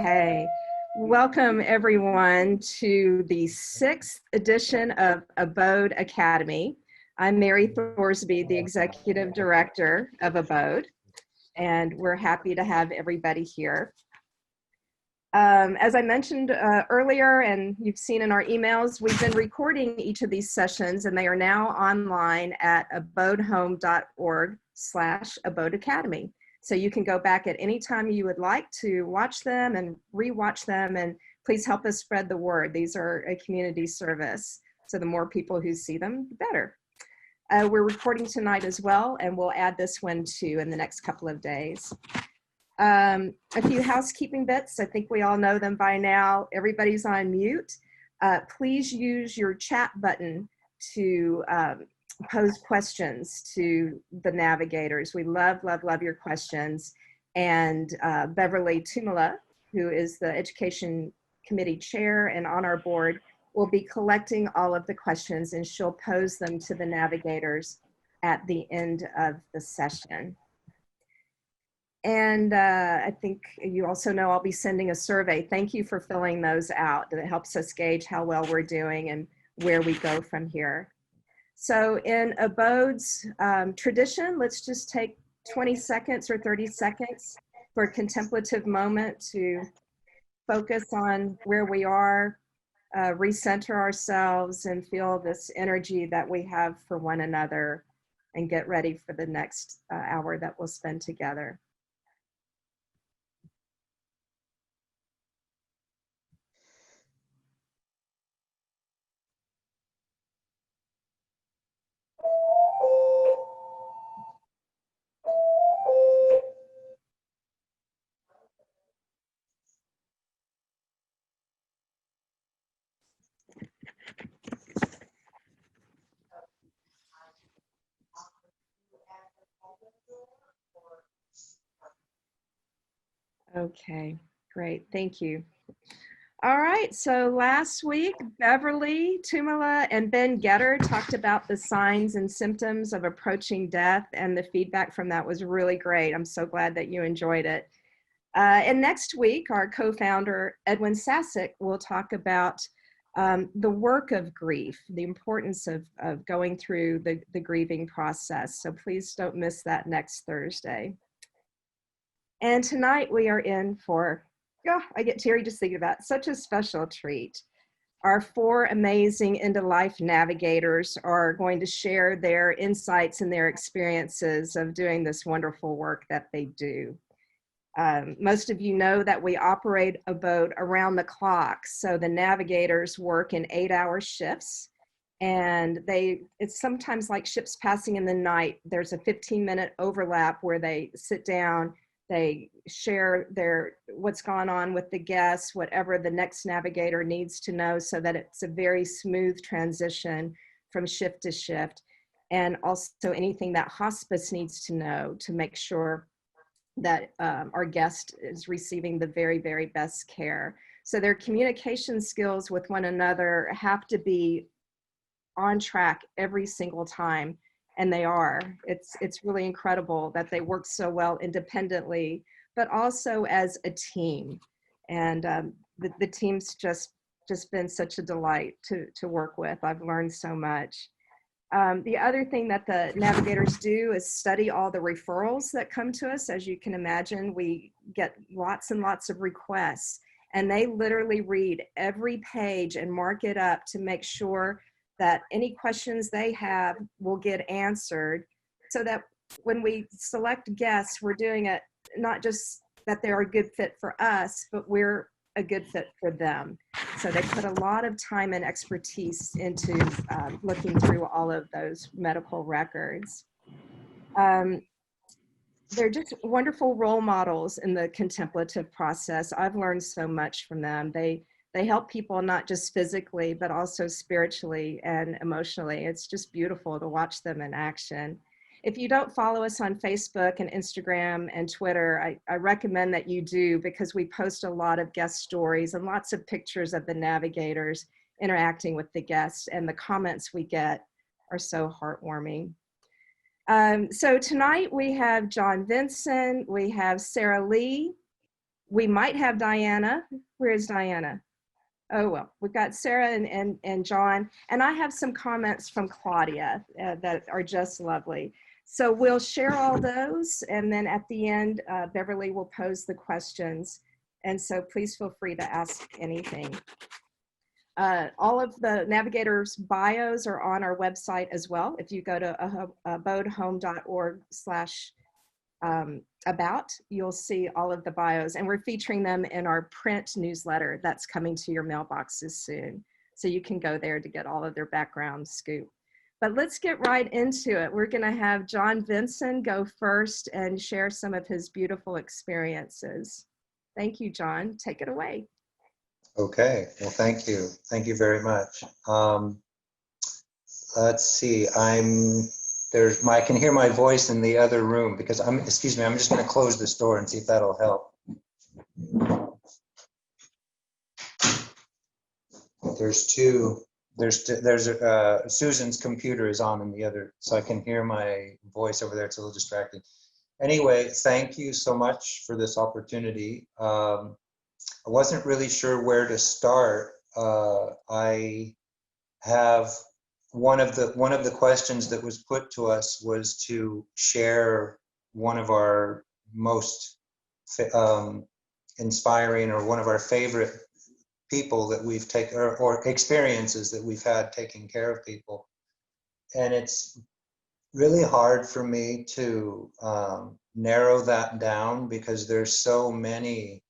Okay, welcome everyone to the 6th edition of ABODE Academy. I'm Mary Thorsby, the Executive Director of ABODE, and we're happy to have everybody here. As I mentioned earlier, and you've seen in our emails, we've been recording each of these sessions, and they are now online at abodehome.org/ABODE Academy. So you can go back at any time you would like to watch them and re-watch them, and please help us spread the word. These are a community service, so the more people who see them, the better. We're recording tonight as well, and we'll add this one too in the next couple of days. A few housekeeping bits. I think we all know them by now. Everybody's on mute. Please use your chat button to pose questions to the navigators. We love your questions. And Beverly Tumala, who is the Education Committee Chair and on our board, will be collecting all of the questions, and she'll pose them to the navigators at the end of the session. And I think you also know I'll be sending a survey. Thank you for filling those out. That helps us gauge how well we're doing and where we go from here. So in ABODE's tradition, let's just take 20 seconds or 30 seconds for a contemplative moment to focus on where we are, recenter ourselves, and feel this energy that we have for one another, and get ready for the next hour that we'll spend together. Okay, great, thank you. All right, so last week, Beverly Tumala and Ben Getter talked about the signs and symptoms of approaching death, and the feedback from that was really great. I'm so glad that you enjoyed it. And next week, our co-founder, Edwin Sasek, will talk about the work of grief, the importance of going through the grieving process. So please don't miss that next Thursday. And tonight we are in for, I get teary just thinking about it, such a special treat. Our 4 amazing end-of-life navigators are going to share their insights and their experiences of doing this wonderful work that they do. Most of you know that we operate a boat around the clock. So the navigators work in 8-hour shifts, and it's sometimes like ships passing in the night. There's a 15-minute overlap where they sit down, they share what's gone on with the guests, whatever the next navigator needs to know, so that it's a very smooth transition from shift to shift. And also anything that hospice needs to know to make sure that our guest is receiving the very, very best care. So their communication skills with one another have to be on track every single time. And they are. It's really incredible that they work so well independently, but also as a team. And the team's just been such a delight to work with. I've learned so much. The other thing that the navigators do is study all the referrals that come to us. As you can imagine, we get lots and lots of requests, and they literally read every page and mark it up to make sure that any questions they have will get answered, so that when we select guests, we're doing it not just that they're a good fit for us, but we're a good fit for them. So they put a lot of time and expertise into looking through all of those medical records. They're just wonderful role models in the contemplative process. I've learned so much from them. They help people not just physically, but also spiritually and emotionally. It's just beautiful to watch them in action. If you don't follow us on Facebook and Instagram and Twitter, I recommend that you do, because we post a lot of guest stories and lots of pictures of the navigators interacting with the guests, and the comments we get are so heartwarming. So tonight we have John Vinson, we have Sarah Lee, we might have Diana. Where is Diana? Oh, well, we've got Sarah and John, and I have some comments from Claudia that are just lovely. So we'll share all those, and then at the end, Beverly will pose the questions. And so please feel free to ask anything. All of the Navigators' bios are on our website as well. If you go to abodehome.org/about, you'll see all of the bios, and we're featuring them in our print newsletter that's coming to your mailboxes soon. So you can go there to get all of their background scoop. But let's get right into it. We're going to have John Vinson go first and share some of his beautiful experiences. Thank you, John. Take it away. Okay, well, thank you. Thank you very much. Let's see, I can hear my voice in the other room because excuse me, I'm just going to close this door and see if that'll help. Susan's computer is on in the other, so I can hear my voice over there. It's a little distracting. Anyway, thank you so much for this opportunity. I wasn't really sure where to start. I have one of the questions that was put to us was to share one of our most inspiring or one of our favorite people that we've taken or experiences that we've had taking care of people. And it's really hard for me to narrow that down because there's so many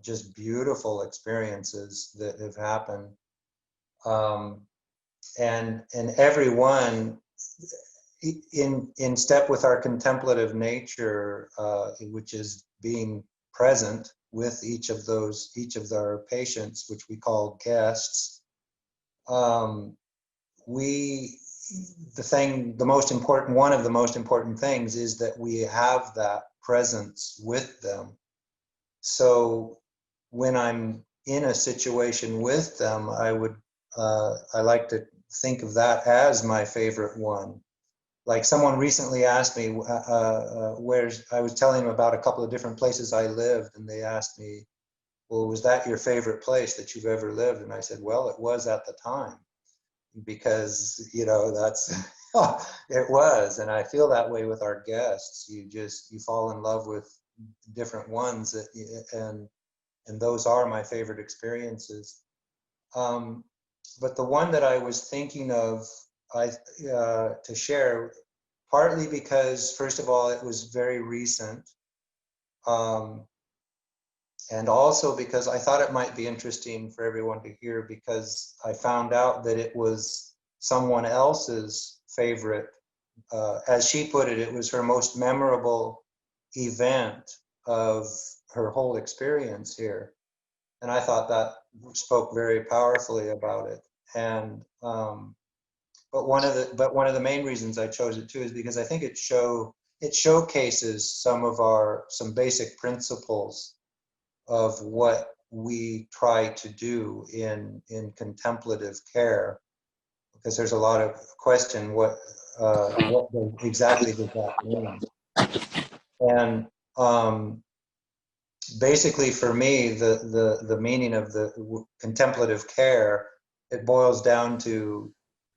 just beautiful experiences that have happened. And every one in step with our contemplative nature, which is being present with each of our patients, which we call guests. One of the most important things is that we have that presence with them. So when I'm in a situation with them, I like to think of that as my favorite one. Like someone recently asked me I was telling them about a couple of different places I lived, and they asked me, well, was that your favorite place that you've ever lived? And I said, well, it was at the time, because that's it was. And I feel that way with our guests. You fall in love with different ones and those are my favorite experiences. But the one that I was thinking of to share, partly because, first of all, it was very recent, and also because I thought it might be interesting for everyone to hear, because I found out that it was someone else's favorite. As she put it, it was her most memorable event of her whole experience here. And I thought that spoke very powerfully about it. And but one of the main reasons I chose it too is because I think it showcases some basic principles of what we try to do in contemplative care. Because there's a lot of question, what exactly does that mean? And basically, for me, the meaning of the contemplative care, it boils down to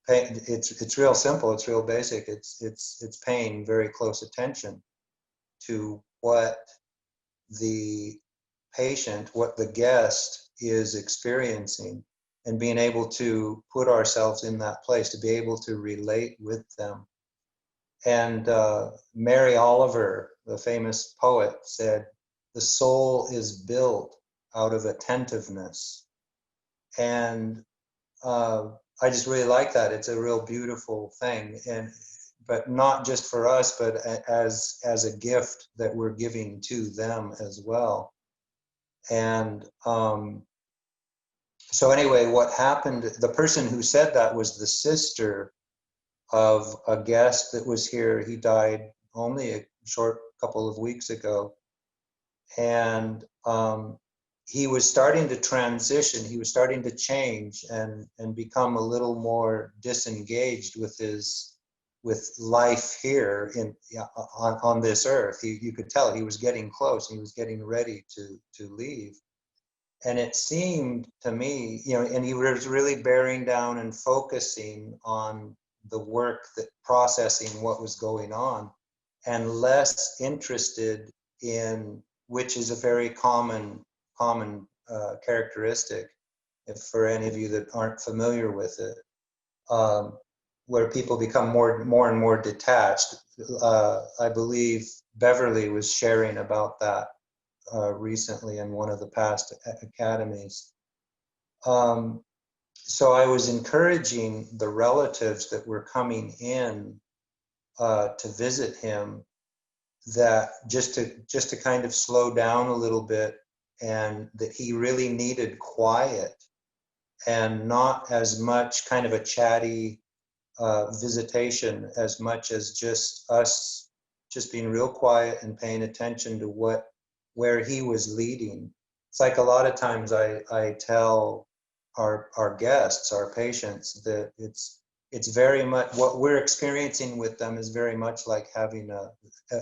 pain. It's real simple. It's real basic. It's paying very close attention to what the patient, what the guest is experiencing, and being able to put ourselves in that place, to be able to relate with them. And Mary Oliver, the famous poet, said, "The soul is built out of attentiveness." And I just really like that. It's a real beautiful thing, but not just for us, but as a gift that we're giving to them as well. And so anyway, what happened, the person who said that was the sister of a guest that was here. He died only a short couple of weeks ago. And he was starting to transition, he was starting to change and become a little more disengaged with his with life here on this earth. You could tell he was getting close. He was getting ready to leave. And it seemed to me, and he was really bearing down and focusing on the work, that processing what was going on, and less interested in, which is a very common characteristic, if for any of you that aren't familiar with it, where people become more and more detached. I believe Beverly was sharing about that recently in one of the past academies. So I was encouraging the relatives that were coming in to visit him, that just to kind of slow down a little bit, and that he really needed quiet and not as much kind of a chatty visitation, as much as just us just being real quiet and paying attention to where he was leading. It's like a lot of times I tell our guests, our patients, that it's very much what we're experiencing with them is very much like having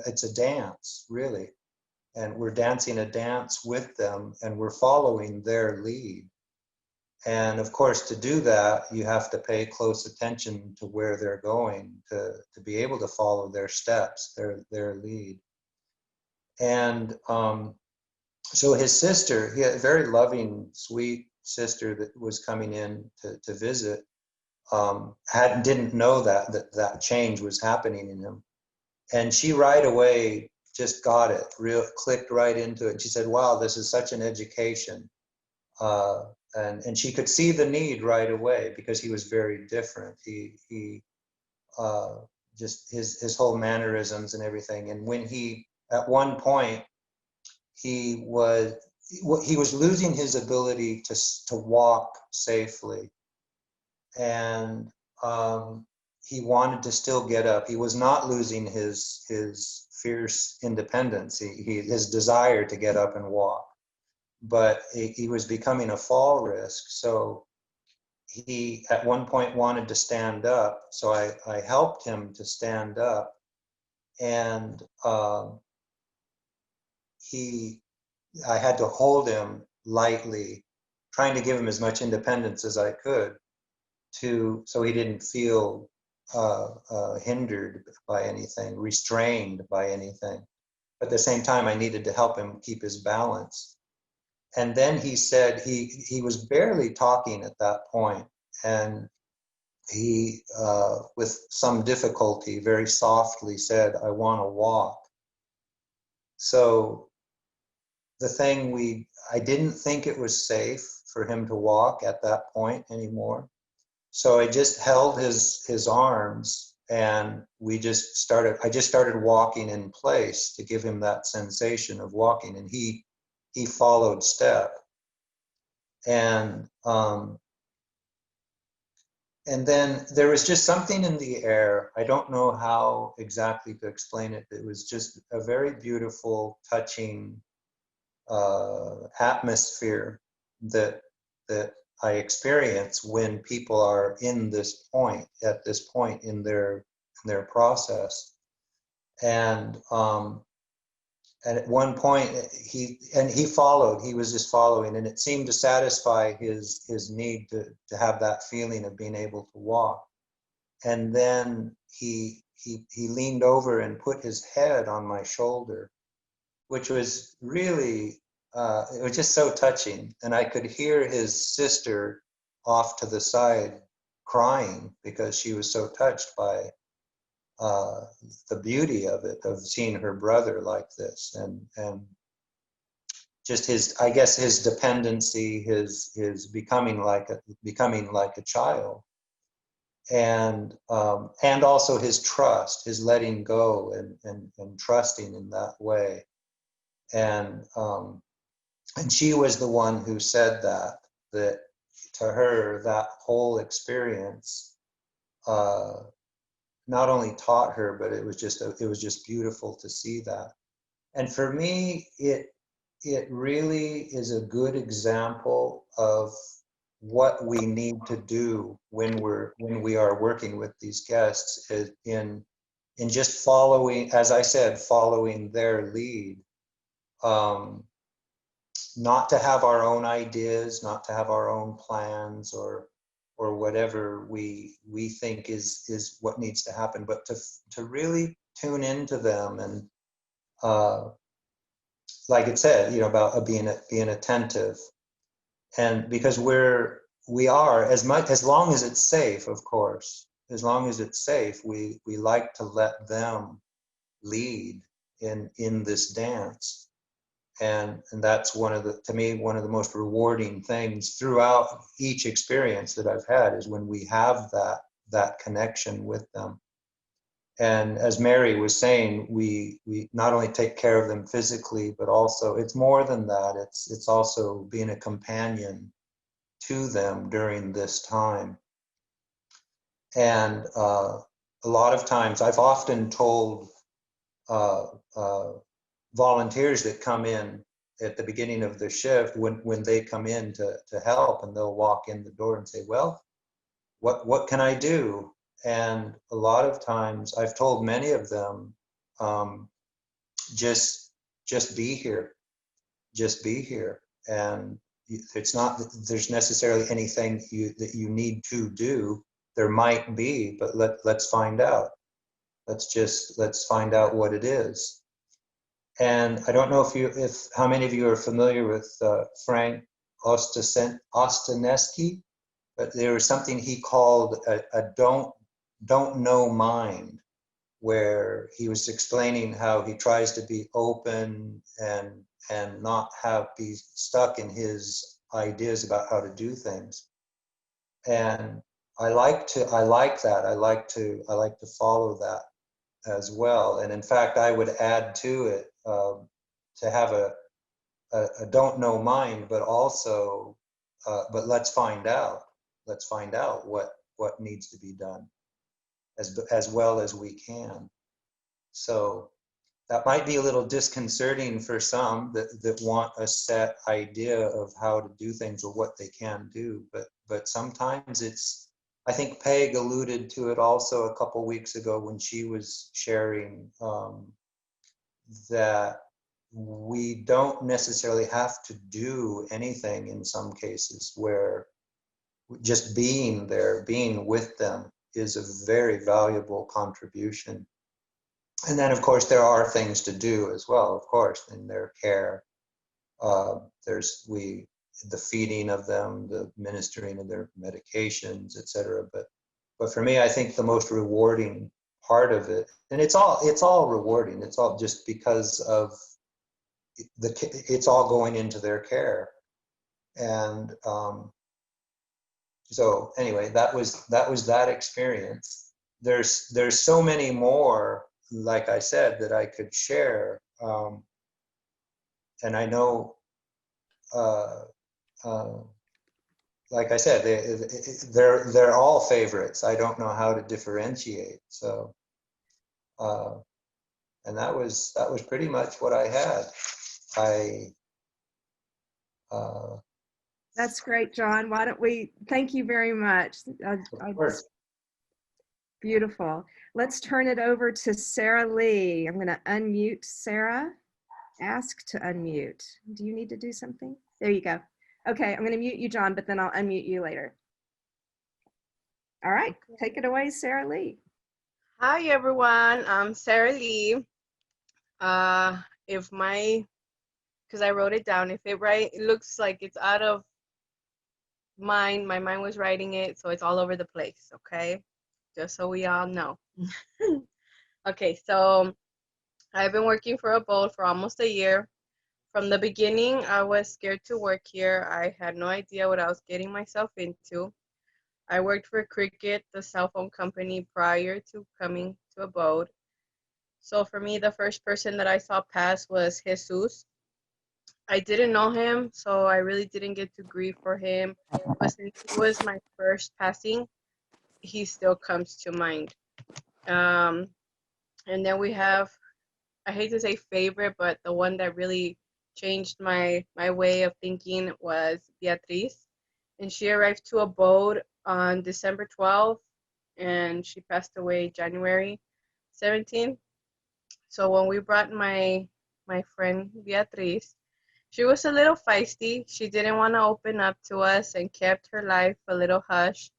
it's a dance, really. And we're dancing a dance with them, and we're following their lead. And of course, to do that, you have to pay close attention to where they're going to be able to follow their steps, their lead. And so his sister, he had a very loving, sweet sister that was coming in to visit, didn't know that change was happening in him. And she right away just got it, clicked right into it. And she said, wow, this is such an education. And she could see the need right away, because he was very different. He just his whole mannerisms and everything. And when at one point, he was losing his ability to walk safely, and he wanted to still get up. He was not losing his fierce independence, his desire to get up and walk, but he was becoming a fall risk. So he at one point wanted to stand up, so I helped him to stand up, and I had to hold him lightly, trying to give him as much independence as I could, so he didn't feel hindered by anything, restrained by anything. But at the same time, I needed to help him keep his balance. And then he said, he was barely talking at that point, and he, with some difficulty, very softly said, I want to walk. So I didn't think it was safe for him to walk at that point anymore. So I just held his arms, and I just started walking in place to give him that sensation of walking, and he followed step. And then there was just something in the air. I don't know how exactly to explain it. It was just a very beautiful, touching atmosphere that I experience when people are at this point in their process. And at one point he followed. He was just following, and it seemed to satisfy his need to have that feeling of being able to walk. And then he leaned over and put his head on my shoulder, which was really, it was just so touching. And I could hear his sister off to the side crying, because she was so touched by the beauty of it, of seeing her brother like this, and just his dependency, his becoming like a child, and also his trust, his letting go and trusting in that way. And she was the one who said that to her, that whole experience not only taught her, but it was just beautiful to see that. And for me, it really is a good example of what we need to do when we are working with these guests is in just following, as I said, following their lead. Not to have our own ideas, not to have our own plans or whatever we think is what needs to happen, but to really tune into them and like it said, about being attentive. And because we are, as long as it's safe, of course, as long as it's safe, we like to let them lead in this dance. And that's to me, one of the most rewarding things throughout each experience that I've had is when we have that connection with them. And as Mary was saying, we not only take care of them physically, but also it's more than that. It's also being a companion to them during this time. And a lot of times, I've often told volunteers that come in at the beginning of the shift, when they come in to help, and they'll walk in the door and say, well, what can I do? And a lot of times I've told many of them, just be here, just be here. And it's not that there's necessarily anything that you need to do. There might be, but let's find out. Let's find out what it is. And I don't know how many of you are familiar with Frank Ostanesky, but there was something he called a don't know mind, where he was explaining how he tries to be open and not be stuck in his ideas about how to do things. And I like that. I like to follow that as well. And in fact, I would add to it to have a don't know mind, but also, but let's find out. Let's find out what needs to be done as well as we can. So that might be a little disconcerting for some that want a set idea of how to do things or what they can do. But sometimes I think Peg alluded to it also a couple weeks ago when she was sharing that we don't necessarily have to do anything in some cases, where just being there, being with them is a very valuable contribution. And then, of course, there are things to do as well, of course, in their care. There's the feeding of them, the ministering of their medications, etc. But for me, I think the most rewarding part of it, and it's all rewarding. It's all just because of it's all going into their care. And so anyway, that was that experience. There's so many more, like I said, that I could share. And I know, like I said, they're all favorites. I don't know how to differentiate. So, and that was pretty much what I had. That's great, John. Why don't we, thank you very much. Of course. Beautiful. Let's turn it over to Sarah Lee. I'm going to unmute Sarah. Ask to unmute. Do you need to do something? There you go. Okay, I'm going to mute you, John, but then I'll unmute you later. All right, take it away, Sarah Lee. Hi, everyone. I'm Sarah Lee. Because I wrote it down, it looks like it's out of mind. My mind was writing it, so it's all over the place, okay? Just so we all know. Okay, so I've been working for ABODE for almost a year. From the beginning, I was scared to work here. I had no idea what I was getting myself into. I worked for Cricket, the cell phone company, prior to coming to ABODE. So for me, the first person that I saw pass was Jesus. I didn't know him, so I really didn't get to grieve for him. But since it was my first passing, he still comes to mind. And then we have, I hate to say favorite, but the one that really changed my way of thinking was Beatriz. and she arrived to ABODE on December 12th, and she passed away January 17th. So when we brought my friend Beatriz, she was a little feisty. She didn't want to open up to us and kept her life a little hush.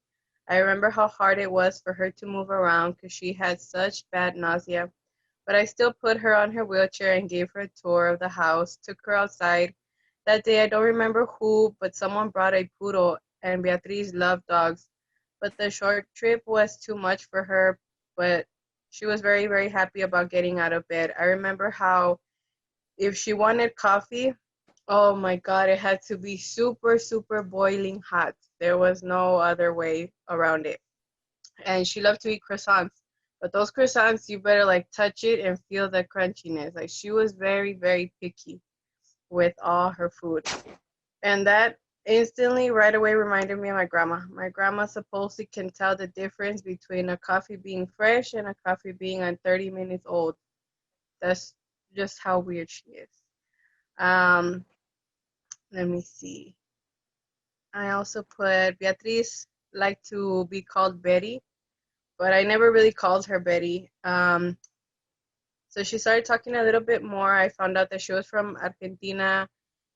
I remember how hard it was for her to move around because she had such bad nausea. But I still put her on her wheelchair and gave her a tour of the house, took her outside. That day, I don't remember who, but someone brought a poodle, and Beatriz loved dogs. But the short trip was too much for her, but she was very, very happy about getting out of bed. I remember how if she wanted coffee, oh my God, it had to be super, super boiling hot. There was no other way around it. And she loved to eat croissants. But those croissants, you better like touch it and feel the crunchiness. Like she was very, very picky with all her food. And that instantly, right away, reminded me of my grandma. My grandma supposedly can tell the difference between a coffee being fresh and a coffee being 30 minutes old. That's just how weird she is. Um, Let me see. I also put Beatriz liked to be called Betty, but I never really called her Betty. So she started talking a little bit more. I found out that she was from Argentina.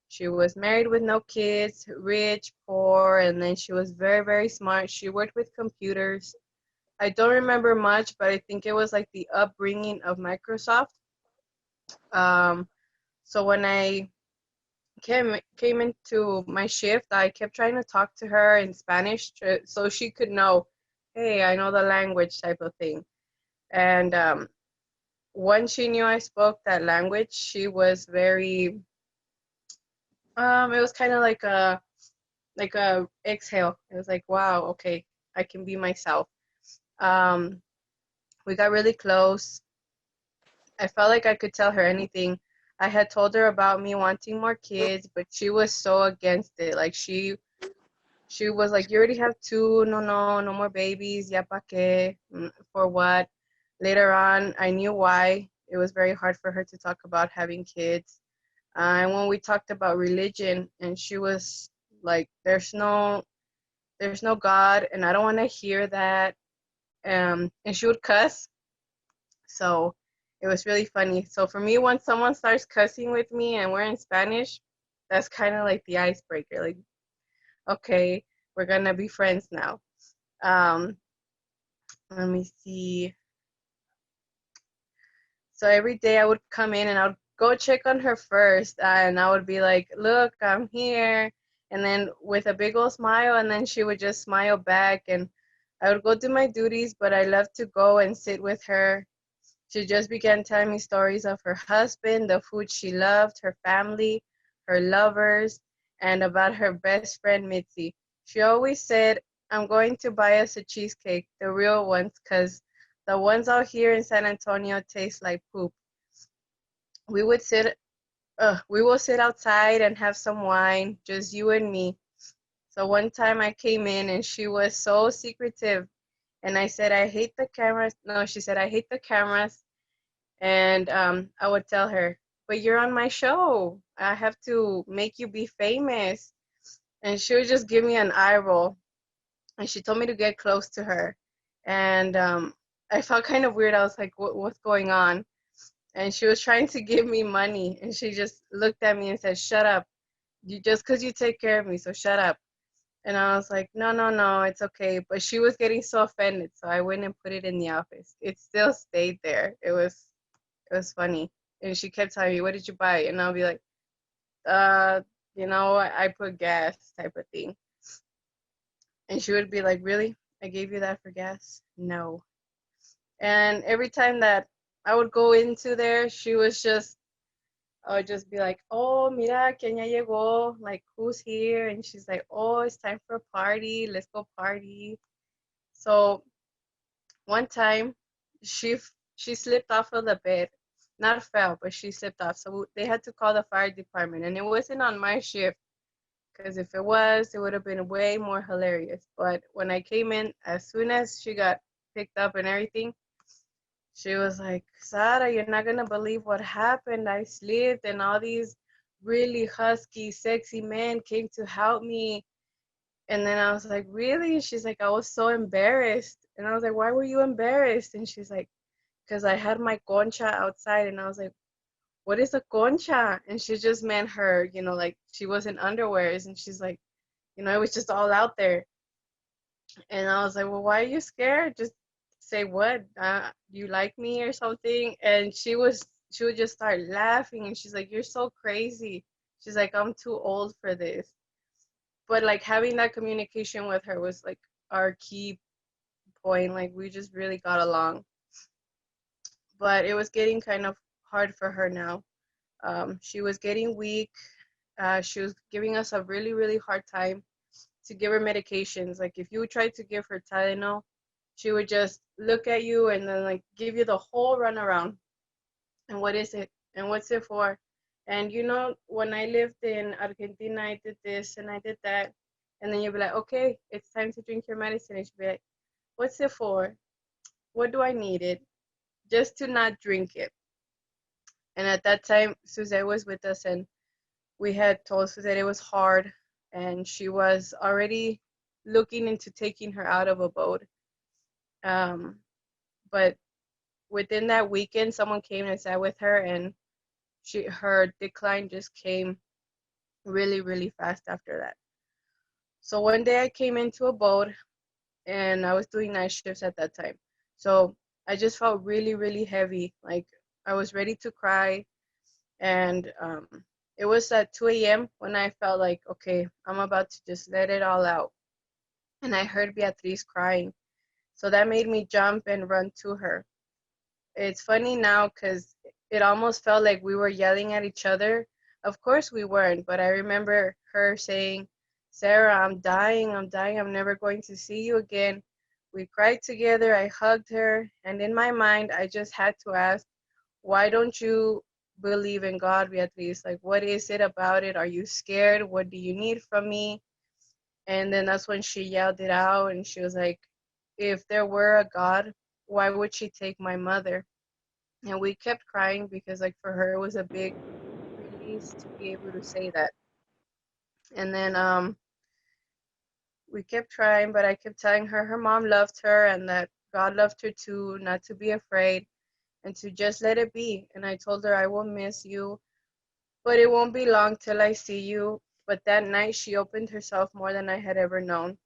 She was married with no kids, rich, poor, and then she was very, very smart. She worked with computers. I don't remember much, but I think it was like the upbringing of Microsoft. Um, so when I came into my shift, I kept trying to talk to her in Spanish so she could know, hey, I know the language type of thing. And once she knew I spoke that language, she was very, it was kind of like a exhale. It was like, wow, okay, I can be myself. Um, we got really close. I felt like I could tell her anything. I had told her about me wanting more kids, but she was so against it. Like she was like, you already have two, no more babies, ya pa qué, for what? Later on, I knew why. It was very hard for her to talk about having kids. And when we talked about religion, and she was like, there's no God, and I don't want to hear that. And she would cuss. So it was really funny. So for me, once someone starts cussing with me and we're in Spanish, that's kind of like the icebreaker. Like, okay, we're gonna be friends now. Um, Let me see. So every day I would come in and I would go check on her first, and I would be like, look, I'm here. And then with a big old smile, and then she would just smile back, and I would go do my duties, but I loved to go and sit with her. She just began telling me stories of her husband, the food she loved, her family, her lovers, and about her best friend, Mitzi. She always said, I'm going to buy us a cheesecake, the real ones, because the ones out here in San Antonio taste like poop. We would we will sit outside and have some wine, just you and me. So one time I came in and she was so secretive. And I said, I hate the cameras. No, she said, I hate the cameras. And I would tell her, but you're on my show. I have to make you be famous. And she would just give me an eye roll. And she told me to get close to her. And I felt kind of weird. I was like, what's going on? And she was trying to give me money. And she just looked at me and said, shut up. You just because you take care of me, so shut up. And I was like, no, it's okay. But she was getting so offended. So I went and put it in the office. It still stayed there. It was funny. And she kept telling me, what did you buy? And I'll be like, I put gas type of thing. And she would be like, really? I gave you that for gas? No. And every time that I would go into there, I would just be like, oh, mira, ¿quién ya llegó? Like, who's here? And she's like, oh, it's time for a party. Let's go party. So one time, she slipped off of the bed. Not fell, but she slipped off. So they had to call the fire department. And it wasn't on my shift, because if it was, it would have been way more hilarious. But when I came in, as soon as she got picked up and everything, she was like, Sarah, you're not going to believe what happened. I slipped, and all these really husky, sexy men came to help me. And then I was like, really? She's like, I was so embarrassed. And I was like, why were you embarrassed? And she's like, because I had my concha outside. And I was like, what is a concha? And she just meant her, like she was in underwears. And she's like, it was just all out there. And I was like, well, why are you scared? Just say what? You like me or something? And she would just start laughing. And she's like, you're so crazy. She's like, I'm too old for this. But like having that communication with her was like our key point. Like we just really got along. But it was getting kind of hard for her now. She was getting weak. She was giving us a really, really hard time to give her medications. Like if you tried to give her Tylenol, she would just look at you and then like give you the whole runaround. And what is it? And what's it for? And when I lived in Argentina, I did this and I did that. And then you'd be like, okay, it's time to drink your medicine. And she'd be like, what's it for? What do I need it? Just to not drink it. And at that time, Suzette was with us, and we had told Suzette it was hard, and she was already looking into taking her out of ABODE. But within that weekend, someone came and sat with her, and her decline just came really, really fast after that. So one day I came into ABODE, and I was doing night shifts at that time. So I just felt really, really heavy. Like I was ready to cry. And it was at 2 a.m. when I felt like, okay, I'm about to just let it all out. And I heard Beatriz crying. So that made me jump and run to her. It's funny now because it almost felt like we were yelling at each other. Of course we weren't, but I remember her saying, Sarah, I'm dying, I'm never going to see you again. We cried together, I hugged her, and in my mind, I just had to ask, why don't you believe in God, Beatriz? Like, what is it about it? Are you scared? What do you need from me? And then that's when she yelled it out, and she was like, if there were a God, why would she take my mother? And we kept crying because like for her it was a big release to be able to say that. And then we kept trying, but I kept telling her her mom loved her and that God loved her too, not to be afraid and to just let it be. And I told her I will miss you, but it won't be long till I see you. But that night she opened herself more than I had ever known.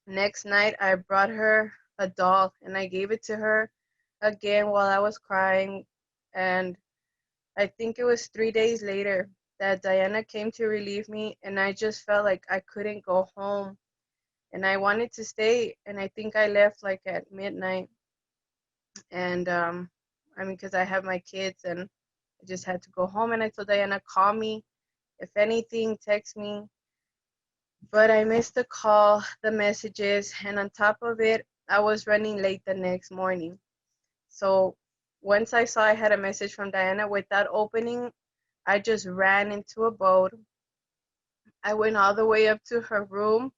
Next night I brought her a doll and I gave it to her again while I was crying. And I think it was 3 days later that Diana came to relieve me, and I just felt like I couldn't go home. And I wanted to stay, and I think I left like at midnight. And because I have my kids, and I just had to go home. And I told Diana, call me. If anything, text me. But I missed the call, the messages, and on top of it, I was running late the next morning. So once I saw I had a message from Diana without opening, I just ran into ABODE. I went all the way up to her room,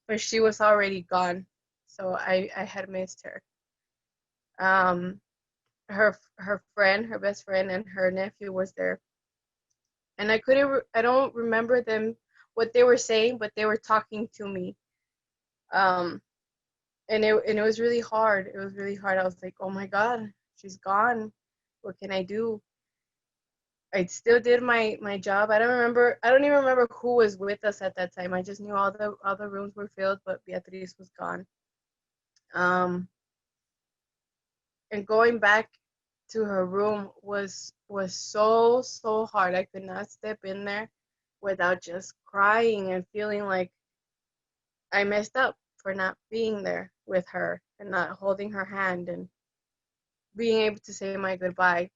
but she was already gone. So I had missed her. Her friend, her best friend, and her nephew was there. And I don't remember what they were saying, but they were talking to me. And it was really hard. It was really hard. I was like, oh my God, she's gone. What can I do? I still did my job. I don't even remember who was with us at that time. I just knew all the rooms were filled, but Beatriz was gone. And going back to her room was so hard. I could not step in there without just crying and feeling like I messed up for not being there with her and not holding her hand and being able to say my goodbye.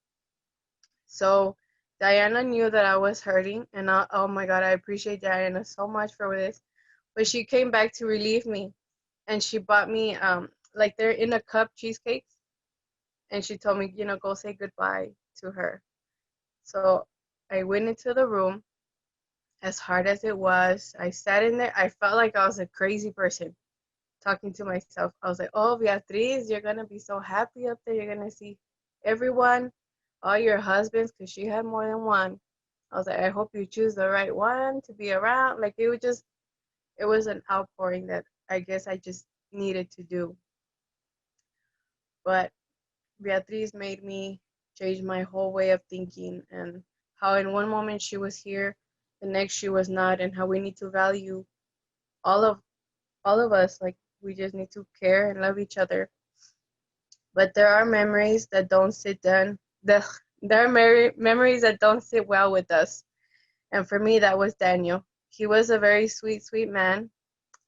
So Diana knew that I was hurting, and oh my God, I appreciate Diana so much for this. But she came back to relieve me, and she bought me like they're in a cup cheesecakes, and she told me, go say goodbye to her. So I went into the room. As hard as it was, I sat in there. I felt like I was a crazy person talking to myself. I was like, oh, Beatriz, you're gonna be so happy up there. You're gonna see everyone, all your husbands, because she had more than one. I was like, I hope you choose the right one to be around. Like, it was just it was an outpouring that I guess I just needed to do. But Beatriz made me change my whole way of thinking, and how in one moment she was here, the next she was not, and how we need to value all of us. Like, we just need to care and love each other. But there are memories that don't sit down. There are memories that don't sit well with us. And for me, that was Daniel. He was a very sweet, sweet man.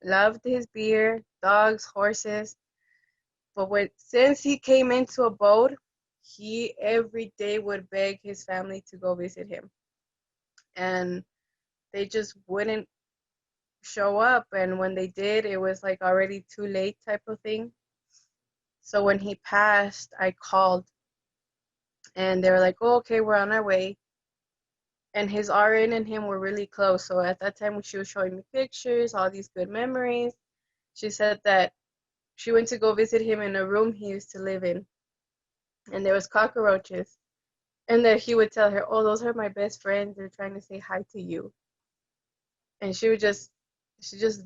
Loved his beer, dogs, horses. But since he came into ABODE, he every day would beg his family to go visit him. And they just wouldn't show up. And when they did, it was like already too late type of thing. So when he passed, I called. And they were like, oh, okay, we're on our way. And his RN and him were really close. So at that time, when she was showing me pictures, all these good memories, she said that she went to go visit him in a room he used to live in. And there was cockroaches. And that he would tell her, oh, those are my best friends. They're trying to say hi to you. And she just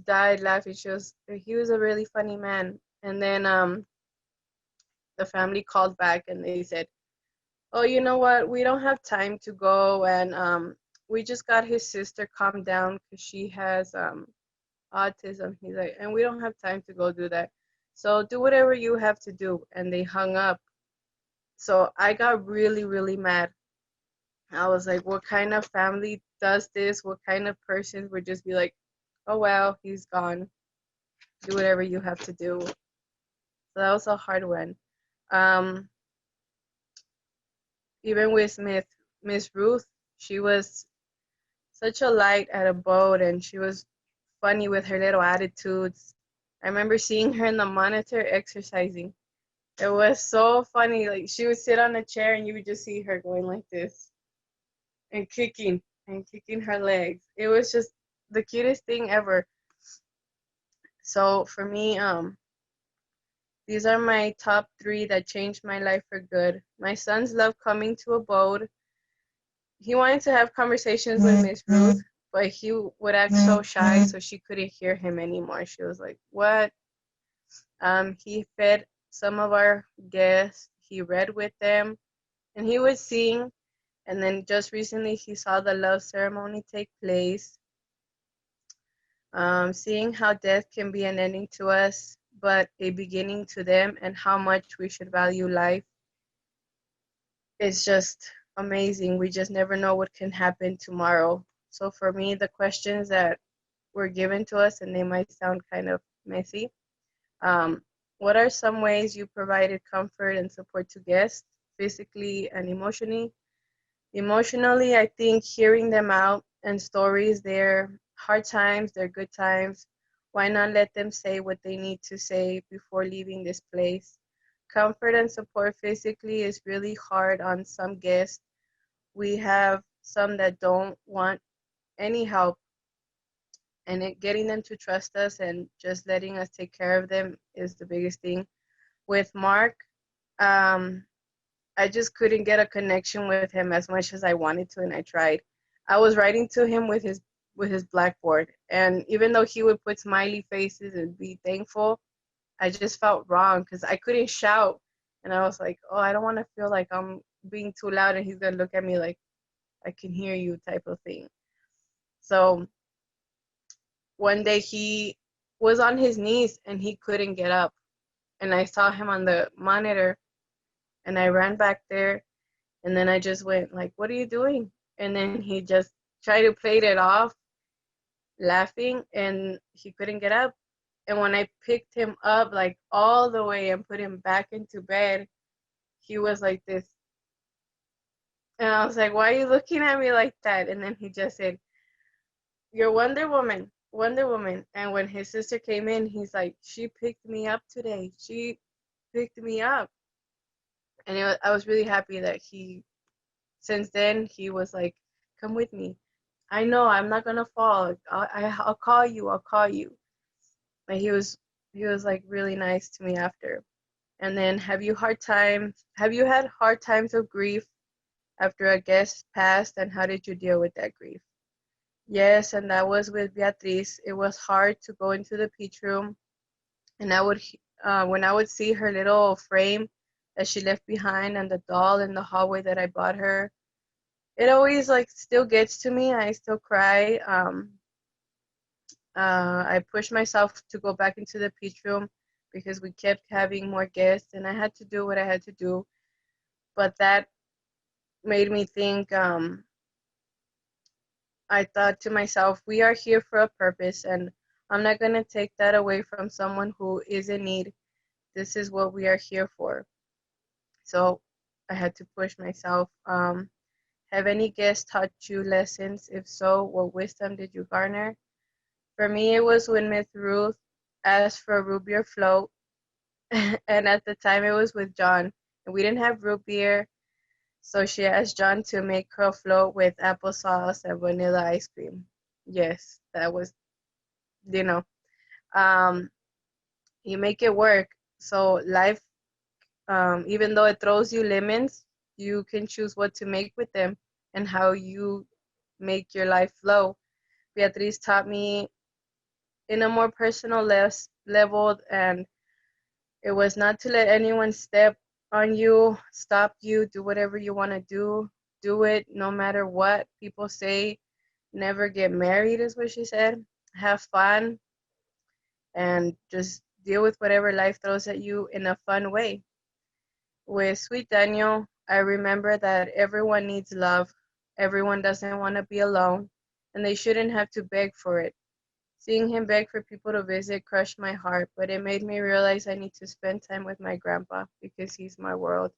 died laughing. He was a really funny man. And then the family called back and they said, oh, you know what? We don't have time to go. And we just got his sister calmed down because she has autism. He's like, and we don't have time to go do that. So do whatever you have to do. And they hung up. So I got really, really mad. I was like, what kind of family does this? What kind of person would just be like, oh, well, he's gone. Do whatever you have to do. So that was a hard one. Even with Miss Ruth, she was such a light at ABODE, and she was funny with her little attitudes. I remember seeing her in the monitor exercising. It was so funny. Like, she would sit on a chair and you would just see her going like this and kicking her legs. It was just the cutest thing ever. So for me, these are my top 3 that changed my life for good. My sons love coming to ABODE. He wanted to have conversations with Miss Ruth, but he would act so shy, so she couldn't hear him anymore. She was like, what? He fed some of our guests. He read with them, and he would sing. And then just recently, he saw the love ceremony take place. Seeing how death can be an ending to us, but a beginning to them, and how much we should value life. It's just amazing. We just never know what can happen tomorrow. So for me, the questions that were given to us, and they might sound kind of messy. What are some ways you provided comfort and support to guests, physically and emotionally? Emotionally, I think hearing them out and stories, their hard times, their good times, why not let them say what they need to say before leaving this place? Comfort and support physically is really hard on some guests. We have some that don't want any help, and getting them to trust us and just letting us take care of them is the biggest thing. With Mark, I just couldn't get a connection with him as much as I wanted to, and I tried. I was writing to him with his blackboard, and even though he would put smiley faces and be thankful, I just felt wrong because I couldn't shout, and I was like, oh, I don't want to feel like I'm being too loud and he's gonna look at me like I can hear you type of thing. So one day he was on his knees and he couldn't get up, and I saw him on the monitor, and I ran back there, and then I just went like, what are you doing? And then he just tried to play it off, laughing, and he couldn't get up. And when I picked him up like all the way and put him back into bed, he was like this. And I was like, why are you looking at me like that? And then he just said, you're Wonder Woman, Wonder Woman. And when his sister came in, he's like, she picked me up today. She picked me up. And I was really happy that since then, he was like, come with me. I know I'm not going to fall. I'll call you. I'll call you. And he was like really nice to me after. And then, have you had hard times of grief after a guest passed, and how did you deal with that grief? Yes, and that was with Beatriz. It was hard to go into the peach room, and when I would see her little frame that she left behind and the doll in the hallway that I bought her, it always like still gets to me. I still cry. I pushed myself to go back into the peach room because we kept having more guests, and I had to do what I had to do. But that made me think. I thought to myself, we are here for a purpose, and I'm not going to take that away from someone who is in need. This is what we are here for. So I had to push myself. Have any guests taught you lessons? If so, what wisdom did you garner? For me, it was when Miss Ruth asked for a root beer float, and at the time it was with John, and we didn't have root beer, so she asked John to make her a float with applesauce and vanilla ice cream. Yes, that was, you know, um, you make it work. So life, even though it throws you lemons, you can choose what to make with them and how you make your life flow. Beatriz taught me in a more personal level, and it was not to let anyone step on you, stop you, do whatever you want to do. Do it no matter what people say. Never get married, is what she said. Have fun and just deal with whatever life throws at you in a fun way. With Sweet Daniel, I remember that everyone needs love. Everyone doesn't want to be alone, and they shouldn't have to beg for it. Seeing him beg for people to visit crushed my heart, but it made me realize I need to spend time with my grandpa because he's my world.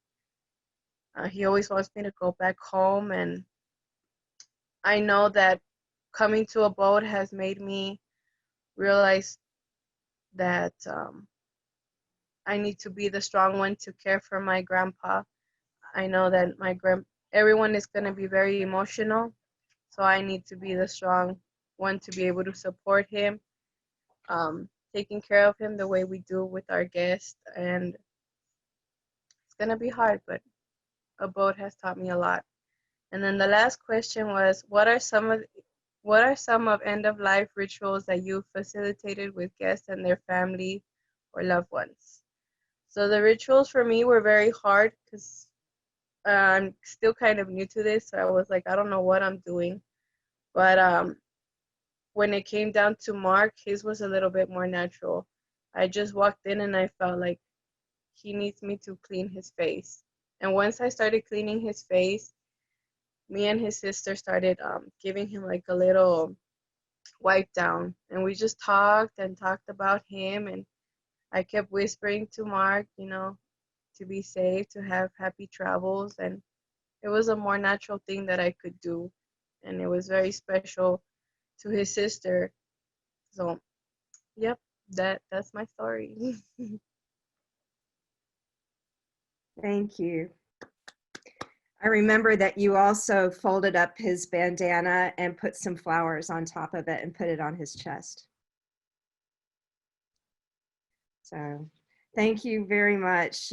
He always wants me to go back home, and I know that coming to ABODE has made me realize that I need to be the strong one to care for my grandpa. I know that everyone is going to be very emotional, so I need to be the strong one to be able to support him, taking care of him the way we do with our guests. And it's going to be hard, but ABODE has taught me a lot. And then the last question was, what are some of end of life rituals that you facilitated with guests and their family or loved ones? So the rituals for me were very hard because I'm still kind of new to this. So I was like, I don't know what I'm doing. But when it came down to Mark, his was a little bit more natural. I just walked in and I felt like he needs me to clean his face. And once I started cleaning his face, me and his sister started giving him like a little wipe down. And we just talked and talked about him. And I kept whispering to Mark, to be safe, to have happy travels. And it was a more natural thing that I could do. And it was very special to his sister. So, yep, that's my story. Thank you. I remember that you also folded up his bandana and put some flowers on top of it and put it on his chest. So thank you very much,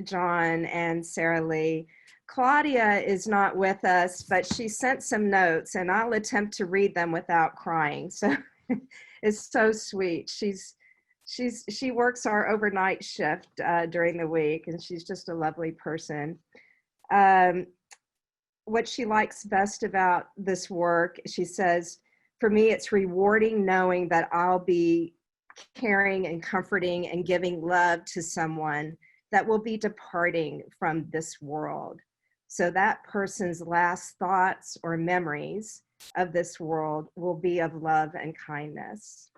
John and Sarah Lee. Claudia is not with us, but she sent some notes, and I'll attempt to read them without crying. So it's so sweet. She works our overnight shift during the week, and she's just a lovely person. What she likes best about this work, she says, for me, it's rewarding knowing that I'll be caring and comforting and giving love to someone that will be departing from this world. So that person's last thoughts or memories of this world will be of love and kindness.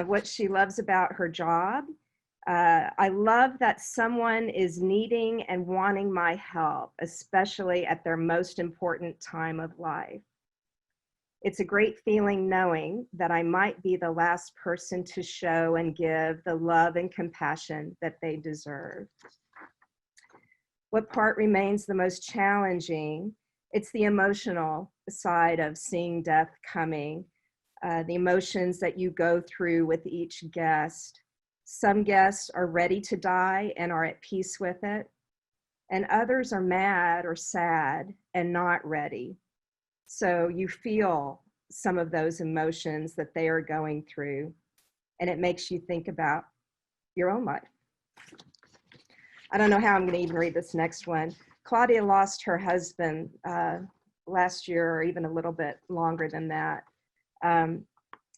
What she loves about her job. I love that someone is needing and wanting my help, especially at their most important time of life. It's a great feeling knowing that I might be the last person to show and give the love and compassion that they deserve. What part remains the most challenging? It's the emotional side of seeing death coming, the emotions that you go through with each guest. Some guests are ready to die and are at peace with it, and others are mad or sad and not ready. So you feel some of those emotions that they are going through, and it makes you think about your own life. I don't know how I'm going to even read this next one. Claudia lost her husband last year, or even a little bit longer than that.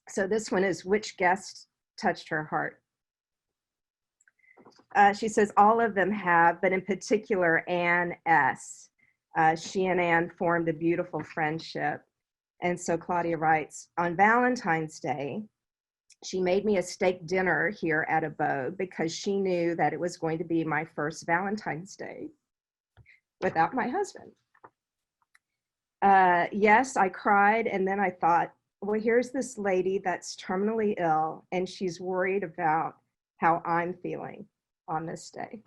So this one is, which guest touched her heart? She says all of them have, but in particular Ann S. She and Ann formed a beautiful friendship. And so Claudia writes, on Valentine's Day, she made me a steak dinner here at ABODE because she knew that it was going to be my first Valentine's Day without my husband. Yes, I cried, and then I thought, well, here's this lady that's terminally ill, and she's worried about how I'm feeling on this day.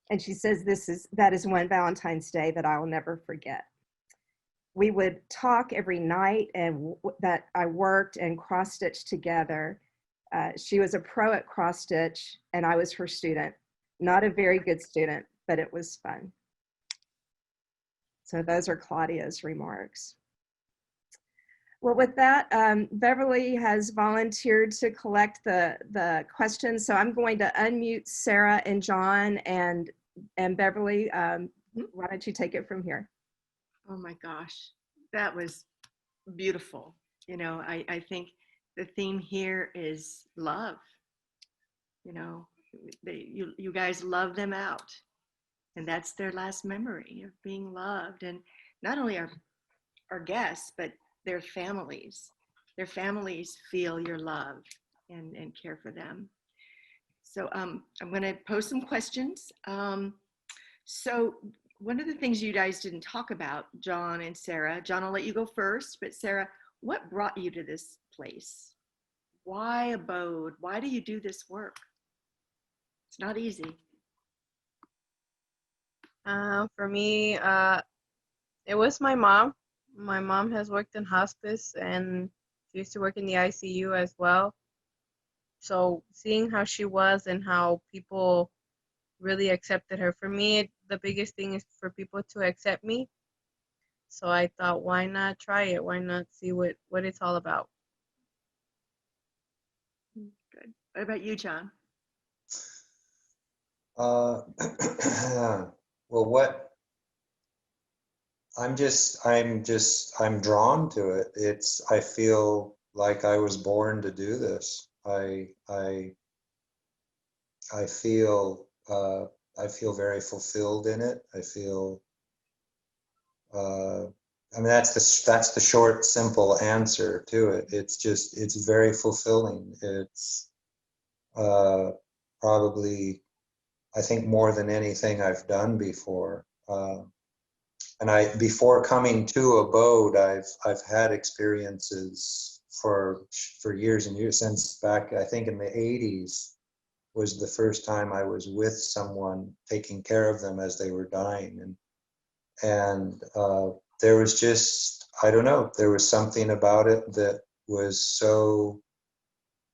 And she says that is one Valentine's Day that I will never forget. We would talk every night, and that I worked and cross-stitched together. She was a pro at cross-stitch, and I was her student. Not a very good student, but it was fun. So those are Claudia's remarks. Well, with that, Beverly has volunteered to collect the questions. So I'm going to unmute Sarah and John, and Beverly, why don't you take it from here? Oh my gosh, that was beautiful. You know, I think the theme here is love. You know, you guys love them out, and that's their last memory of being loved. And not only our guests, but their families. Their families feel your love and care for them. So I'm going to pose some questions. So one of the things you guys didn't talk about, John and Sarah, John, I'll let you go first, but Sarah, what brought you to this place? Why ABODE? Why do you do this work? It's not easy. For me, it was my mom. My mom has worked in hospice, and she used to work in the ICU as well. So seeing how she was and how people really accepted her. For me, the biggest thing is for people to accept me. So I thought, why not try it? Why not see what it's all about? Good. What about you, John? Well, I'm drawn to it. I feel like I was born to do this. I feel very fulfilled in it. I feel, I mean, that's the short, simple answer to it. It's very fulfilling. It's probably, I think, more than anything I've done before. And before coming to ABODE, I've had experiences for years and years, since back, I think in the 80s was the first time I was with someone taking care of them as they were dying. And there was just, I don't know, there was something about it that was so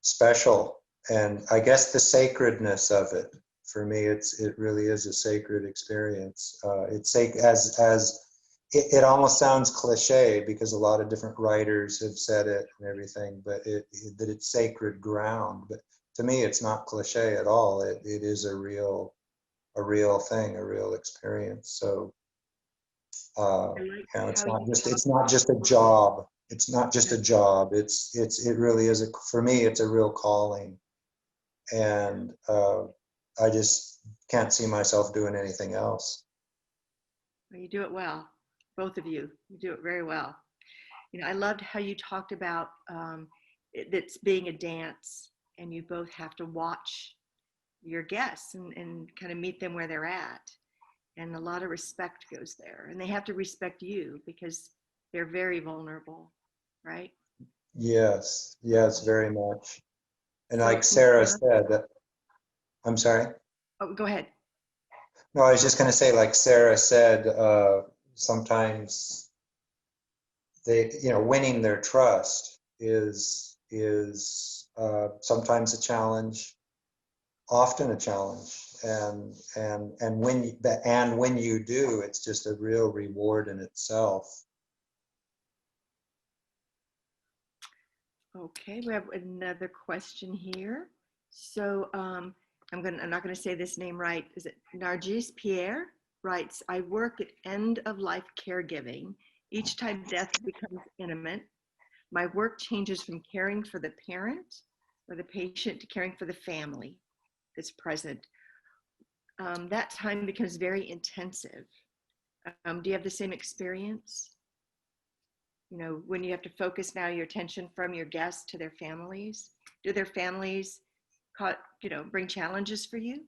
special. And I guess the sacredness of it, for me, it really is a sacred experience. It almost sounds cliche because a lot of different writers have said it and everything, but that it's sacred ground. But to me, it's not cliche at all. It is a real thing, a real experience. So, it's not just a job. It's not just a job. It really is for me, it's a real calling. And I just can't see myself doing anything else. Well, you do it well, both of you. You do it very well. You know, I loved how you talked about it's being a dance, and you both have to watch your guests and kind of meet them where they're at. And a lot of respect goes there, and they have to respect you because they're very vulnerable, right? Yes, very much. And like Sarah said, I'm sorry? Oh, go ahead. No, I was just going to say, like Sarah said, sometimes winning their trust is sometimes a challenge. often a challenge, and when you do, it's just a real reward in itself. Okay, we have another question here. So I'm not gonna say this name right. Is it Nargis Pierre writes, I work at end of life caregiving. Each time death becomes intimate, my work changes from caring for the parent or the patient to caring for the family that's present. That time becomes very intensive. Do you have the same experience? You know, when you have to focus now your attention from your guests to their families, do their families, bring challenges for you?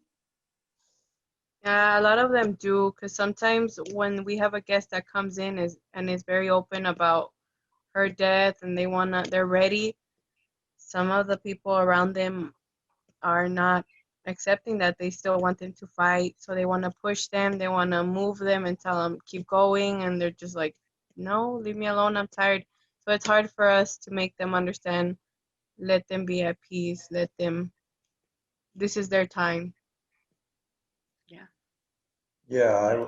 Yeah, a lot of them do, because sometimes when we have a guest that comes in and is very open about her death and they're ready, some of the people around them are not accepting that. They still want them to fight, so they want to push them, they want to move them and tell them keep going, and they're just like, no, leave me alone, I'm tired. So it's hard for us to make them understand, let them be at peace, this is their time. Yeah,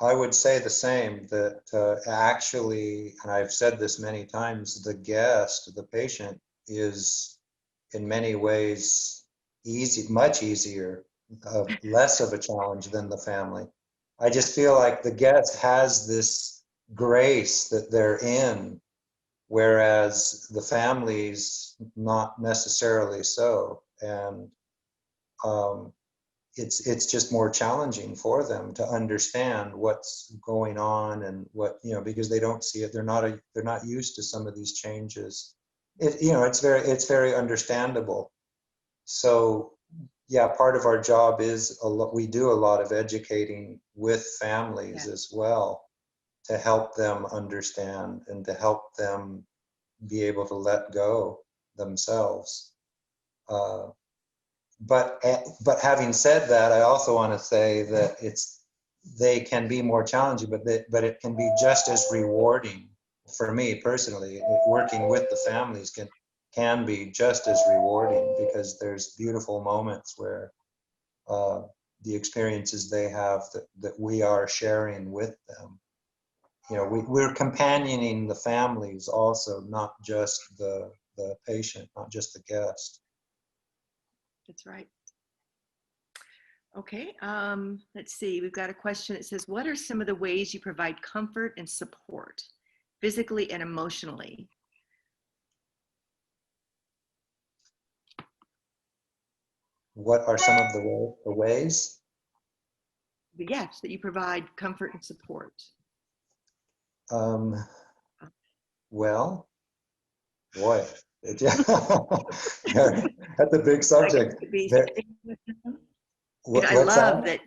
I would say the same, that actually, and I've said this many times, the guest, the patient, is in many ways much easier, less of a challenge than the family. I just feel like the guest has this grace that they're in, whereas the family's not necessarily so. And it's just more challenging for them to understand what's going on and what, because they don't see it. They're not used to some of these changes. It's very understandable. So yeah, part of our job is we do a lot of educating with families as well, to help them understand and to help them be able to let go themselves. But having said that, I also want to say that they can be more challenging, but it can be just as rewarding for me personally. Working with the families can be just as rewarding, because there's beautiful moments where the experiences they have that we are sharing with them. We're companioning the families also, not just the patient, not just the guest. That's right. Okay, let's see. We've got a question that says, what are some of the ways you provide comfort and support, physically and emotionally? What are some of the ways? Yes, that you provide comfort and support. Well, boy, that's a big subject. I love that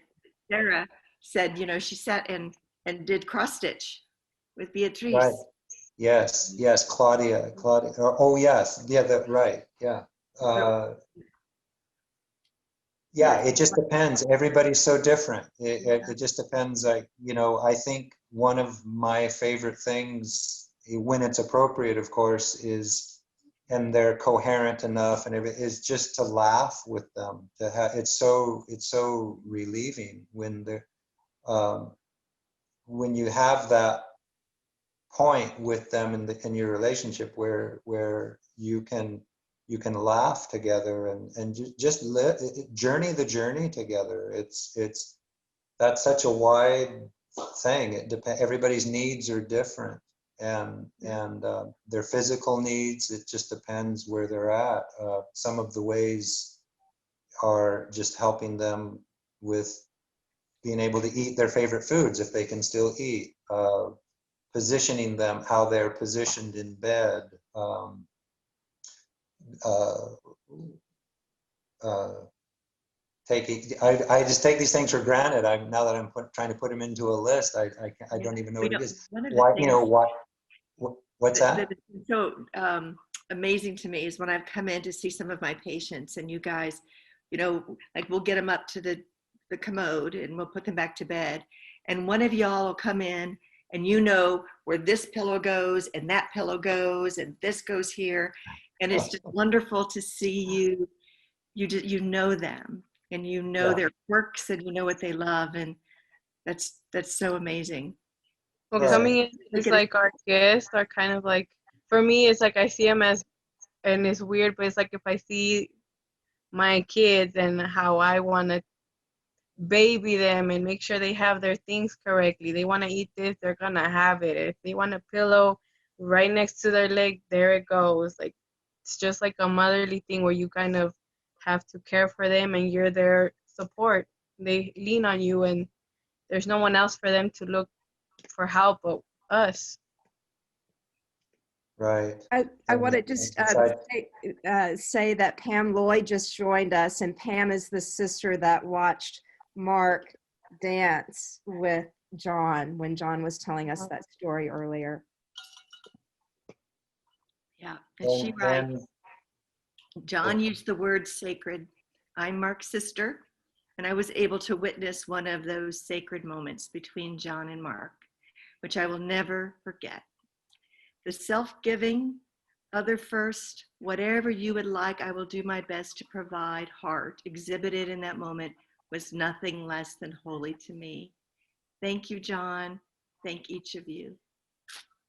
Sarah said, she sat and did cross stitch with Beatrice. Right. Yes, Claudia. Oh, yes, yeah, right. Yeah. Yeah, it just depends. Everybody's so different. It just depends. I think one of my favorite things, when it's appropriate, of course, and they're coherent enough, and is just to laugh with them. It's so relieving when when you have that point with them in your relationship where you can laugh together and just journey the journey together. That's such a wide thing. It depends. Everybody's needs are different, and their physical needs. It just depends where they're at. Some of the ways are just helping them with being able to eat their favorite foods if they can still eat. Positioning them how they're positioned in bed. I just take these things for granted. Now that I'm trying to put them into a list, I don't even know what it is. What's that? That is so amazing to me is when I've come in to see some of my patients, and you guys, like we'll get them up to the commode and we'll put them back to bed, and one of y'all will come in and where this pillow goes and that pillow goes and this goes here, and it's just wonderful to see you you know them, and you know Yeah. their quirks, and you know what they love, and that's so amazing. Well, Right. coming in Look is at it. like our guests are kind of like, for me, it's like I see them as, and it's weird, but it's like if I see my kids and how I want to baby them and make sure they have their things correctly. They want to eat this, they're gonna have it. If they want a pillow right next to their leg, there it goes. Like it's just like a motherly thing where you kind of have to care for them and you're their support. They lean on you and there's no one else for them to look for help but us. Right. I want to And just besides, say that Pam Lloyd just joined us, and Pam is the sister that watched Mark dance with John when John was telling us that story earlier. Yeah, and she writes, and John used the word sacred. I'm Mark's sister, and I was able to witness one of those sacred moments between John and Mark, which I will never forget. The self-giving, other first, whatever you would like, I will do my best to provide heart exhibited in that moment was nothing less than holy to me. Thank you, John. Thank each of you.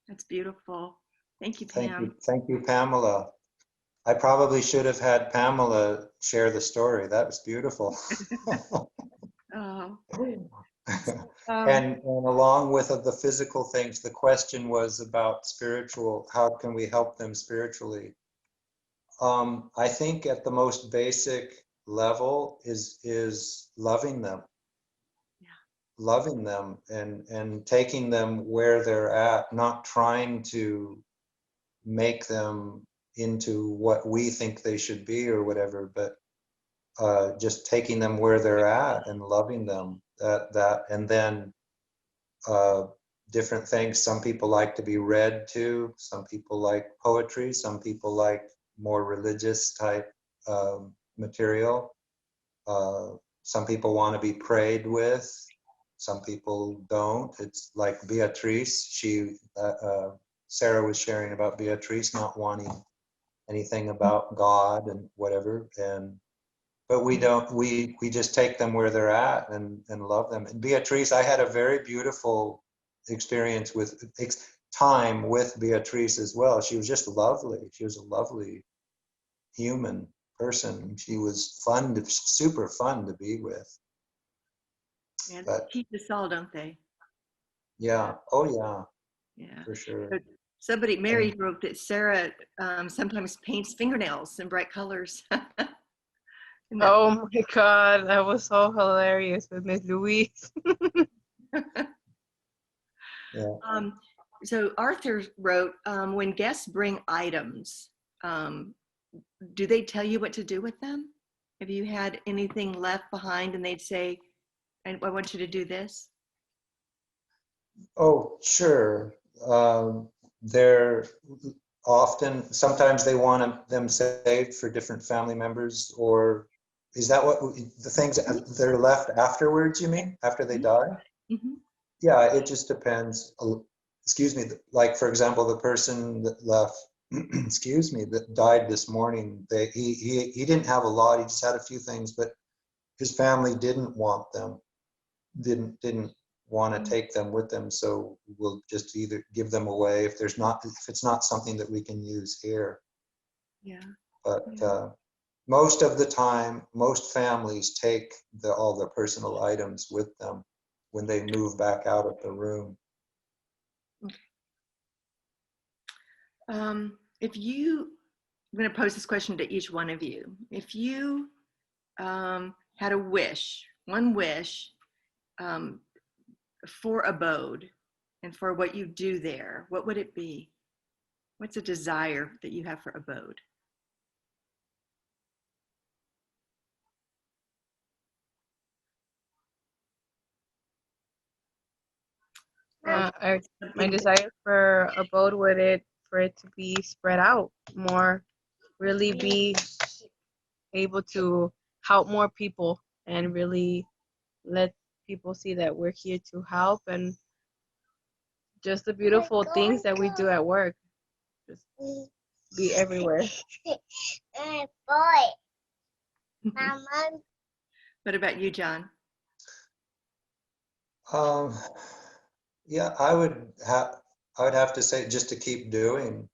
That's beautiful. Thank you, Pam. thank you, Pamela. I probably should have had Pamela share the story. That was beautiful. Oh, And along with the physical things, the question was about spiritual. How can we help them spiritually? I think at the most basic level is loving them. Yeah. Loving them and taking them where they're at, not trying to make them into what we think they should be or whatever, but just taking them where they're at and loving them. And then different things. Some people like to be read to. Some people like poetry. Some people like more religious type material. Some people want to be prayed with. Some people don't. It's like Beatrice. Sarah was sharing about Beatrice not wanting anything about God and whatever. But we don't. We just take them where they're at and love them. And Beatrice, I had a very beautiful experience with time with Beatrice as well. She was just lovely. She was a lovely human person. She was super fun to be with. and But teach us all, don't they? yeah, oh yeah, Yeah. for sure. So somebody, Mary, wrote that Sarah sometimes paints fingernails in bright colors. Oh my God, that was so hilarious with Miss Louise. Yeah. So Arthur wrote, when guests bring items, do they tell you what to do with them? Have you had anything left behind and they'd say, I want you to do this? Oh, sure. They're often, sometimes they want them saved for different family members, or is that what the things that are left afterwards, you mean, after they die? Mm-hmm. Yeah, it just depends. Excuse me, like for example, the person that left, excuse me, that died this morning, he didn't have a lot, he just had a few things, but his family didn't want them, didn't want to take them with them, so we'll just either give them away if it's not something that we can use here. Yeah. But Yeah. most of the time, most families take all their personal items with them when they move back out of the room. If you, I'm going to pose this question to each one of you. If you had a wish, one wish for ABODE and for what you do there, what would it be? What's a desire that you have for ABODE? My desire for ABODE for it to be spread out more, really be able to help more people and really let people see that we're here to help, and just the beautiful things that we do at work just be everywhere. What about you, John? Yeah, I would have to say just to keep doing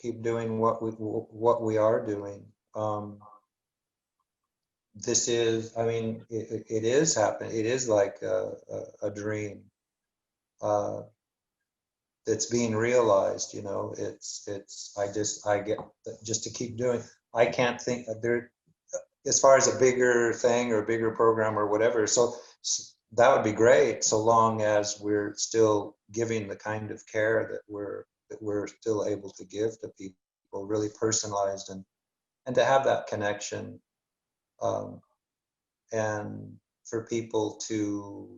what we are doing. This is, I mean, it is happening. It is like a dream that's being realized. You know, I get just to keep doing. I can't think there as far as a bigger thing or a bigger program or whatever. So that would be great, so long as we're still giving the kind of care that we're still able to give to people, really personalized, and to have that connection, and for people to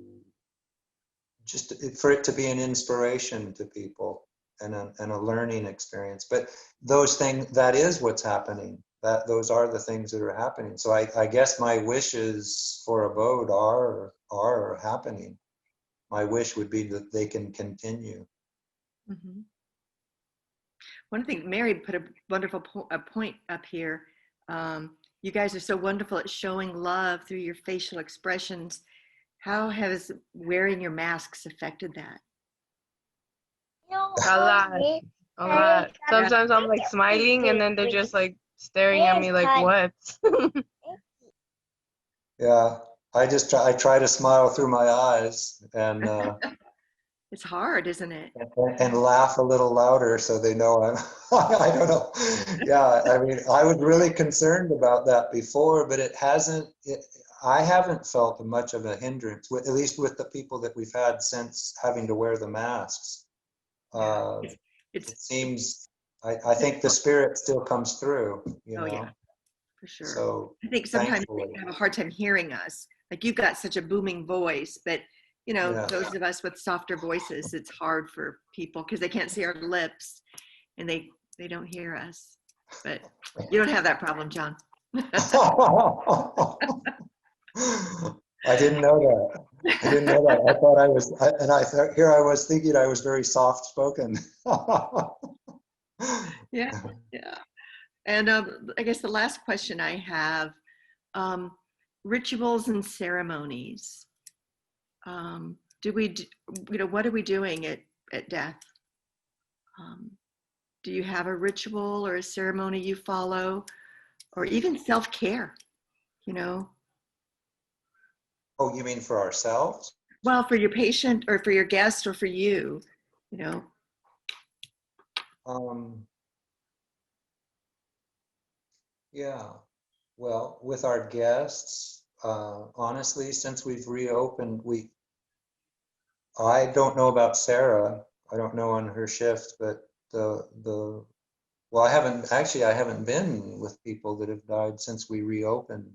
just for it to be an inspiration to people and a learning experience. But those things, that is what's happening. Those are the things that are happening. So I guess my wishes for Abode are happening. My wish would be that they can continue. Mm-hmm. One thing, Mary put a wonderful point up here. You guys are so wonderful at showing love through your facial expressions. How has wearing your masks affected that? A lot. A lot. Sometimes I'm like smiling and then they're just like staring at me like, what? Yeah, I try to smile through my eyes and It's hard, isn't it? and laugh a little louder so they know I'm I don't know. Yeah, I mean, I was really concerned about that before, but I haven't felt much of a hindrance, at least with the people that we've had since having to wear the masks. It seems, I think the spirit still comes through, you know. Yeah, for sure. So I think sometimes thankfully. they have a hard time hearing us. Like you've got such a booming voice, but you know, Yeah. those of us with softer voices, it's hard for people because they can't see our lips and they don't hear us. But you don't have that problem, John. I didn't know that. I didn't know that. I thought I was, here I was thinking I was very soft spoken. Yeah. And I guess the last question I have, rituals and ceremonies. What are we doing at death? Do you have a ritual or a ceremony you follow, or even self-care, you know? Oh, you mean for ourselves? Well, for your patient or for your guest or for you, you know? Yeah, well, with our guests, honestly, since we've reopened, I don't know about Sarah. I don't know on her shift, but well, I haven't been with people that have died since we reopened.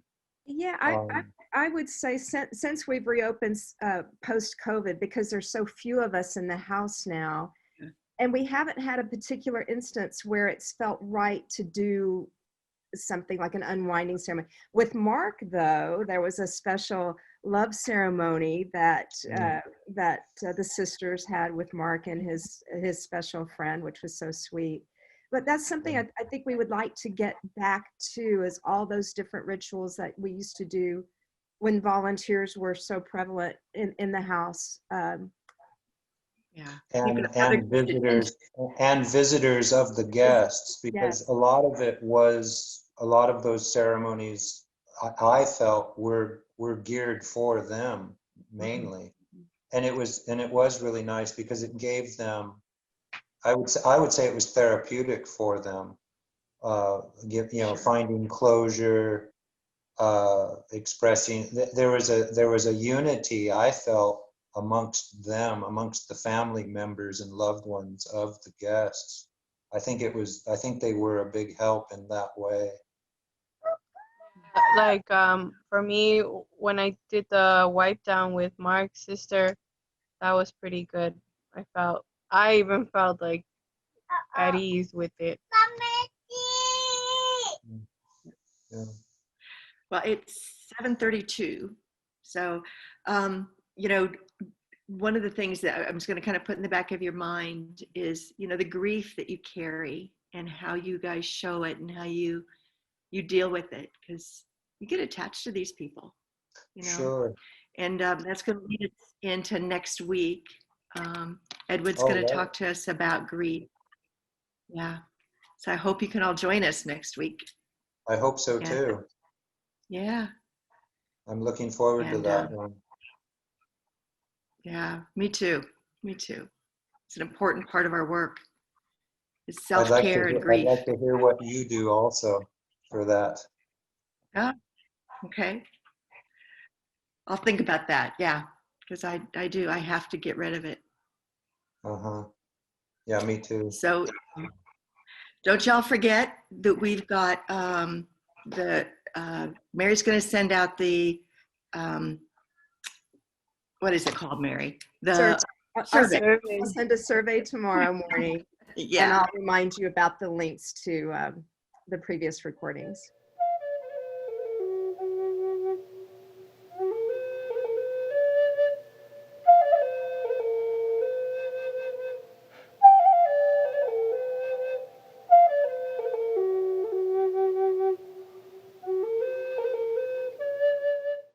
Yeah, I would say since we've reopened post-COVID, because there's so few of us in the house now, and we haven't had a particular instance where it's felt right to do something like an unwinding ceremony. With Mark, though, there was a special love ceremony that the sisters had with Mark and his special friend, which was so sweet. But that's something I think we would like to get back to, is all those different rituals that we used to do when volunteers were so prevalent in the house. And visitors of the guests, because a lot of those ceremonies I felt were geared for them mainly. And it was really nice because it gave them, I would say it was therapeutic for them, finding closure, expressing. There was a unity I felt amongst them, amongst the family members and loved ones of the guests. I think they were a big help in that way. Like for me, when I did the wipe down with Mark's sister, that was pretty good. I even felt like at ease with it. Yeah. Well, it's 7:32. So, one of the things that I'm just going to kind of put in the back of your mind is, the grief that you carry and how you guys show it and how you deal with it. Because, you get attached to these people, you know. Sure. And that's going to lead us into next week. Edward's Oh, going to right. talk to us about grief. Yeah. So I hope you can all join us next week. I hope so And, too. yeah. I'm looking forward to And, that one. Yeah, me too. Me too. It's an important part of our work. It's I'd like to self-care and I'd grief. like to hear what you do also for that. Yeah. Okay. I'll think about that. Yeah. Because I do. I have to get rid of it. Uh-huh. Yeah, me too. So don't y'all forget that we've got Mary's going to send out the, what is it called, Mary? The survey. I'll send a survey tomorrow morning, and Yeah. I'll remind you about the links to the previous recordings.